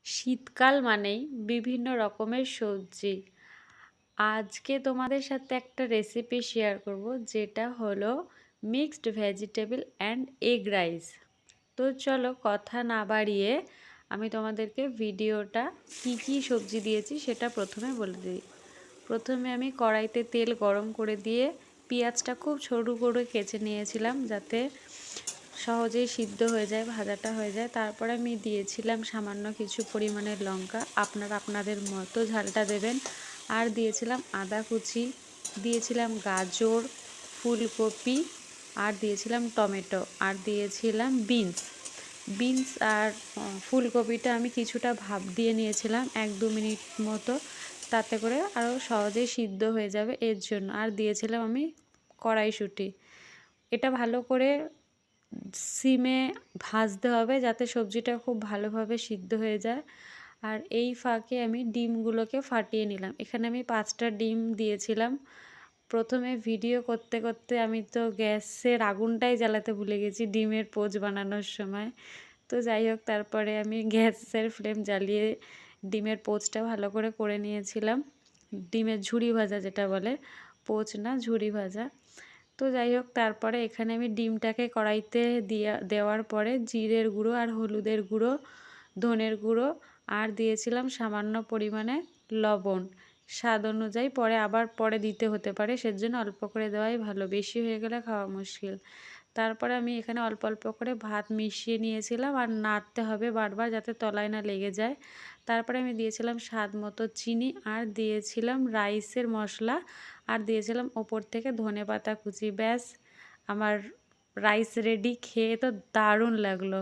শীতকাল মানেই বিভিন্ন রকমের সবজি। আজকে তোমাদের সাথে একটা রেসিপি শেয়ার করব, যেটা হলো mixed vegetable and egg rice. তো চলো কথা না বাড়িয়ে আমি তোমাদেরকে ভিডিওটা কি সবজি দিয়েছি সেটা প্রথমে বলে দিই। প্রথমে আমি কড়াইতে তেল গরম করে দিয়ে পেঁয়াজটা খুব সরু করে কেচে নিয়েছিলাম, যাতে সহজেই সিদ্ধ হয়ে যায়, ভাজাটা হয়ে যায়। তারপরে আমি দিয়েছিলাম সামান্য কিছু পরিমাণের লঙ্কা, আপনারা আপনাদের মতো ঝালটা দেবেন। আর দিয়েছিলাম আদা কুচি, দিয়েছিলাম গাজর, ফুলকপি, আর দিয়েছিলাম টমেটো, আর দিয়েছিলাম বিনস আর ফুলকপিটা আমি কিছুটা ভাপ দিয়ে নিয়েছিলাম 1-2 মিনিট মতো, তাতে করে আরও সহজেই সিদ্ধ হয়ে যাবে এর জন্য। আর দিয়েছিলাম আমি কড়াইশুঁটি। এটা ভালো করে সিমে ভাজতে হবে, যাতে সবজিটা খুব ভালোভাবে সিদ্ধ হয়ে যায়। আর এই ফাঁকে আমি ডিমগুলোকে ফাটিয়ে নিলাম। এখানে আমি 5টা ডিম দিয়েছিলাম। প্রথমে ভিডিও করতে করতে আমি তো গ্যাসের আগুনটাই জ্বালাতে ভুলে গেছি ডিমের পোচ বানানোর সময়। তো যাই হোক, তারপরে আমি গ্যাসের ফ্লেম জ্বালিয়ে ডিমের পোচটা ভালো করে করে নিয়েছিলাম। ডিমের ঝুরি ভাজা যেটা বলে, পোচ না, ঝুরি ভাজা। তো যাই হোক, তারপরে এখানে আমি ডিমটাকে কড়াইতে দেওয়ার পরে জিরের গুঁড়ো আর হলুদের গুঁড়ো, ধনের গুঁড়ো, আর দিয়েছিলাম সামান্য পরিমাণে লবণ, স্বাদ অনুযায়ী। পরে দিতে হতে পারে, সেজন্য অল্প করে দেওয়াই ভালো, বেশি হয়ে গেলে খাওয়া মুশকিল। তারপরে আমি এখানে অল্প অল্প করে ভাত মিশিয়ে নিয়েছিলাম, আর নাড়তে হবে বারবার, যাতে তলায় না লেগে যায়। তারপরে আমি দিয়েছিলাম স্বাদ মতো চিনি, আর দিয়েছিলাম রাইসের মশলা, আর দিয়েছিলাম ওপর থেকে ধনেপাতা কুচি। ব্যাস, আমার রাইস রেডি। খেয়ে তো দারুণ লাগলো।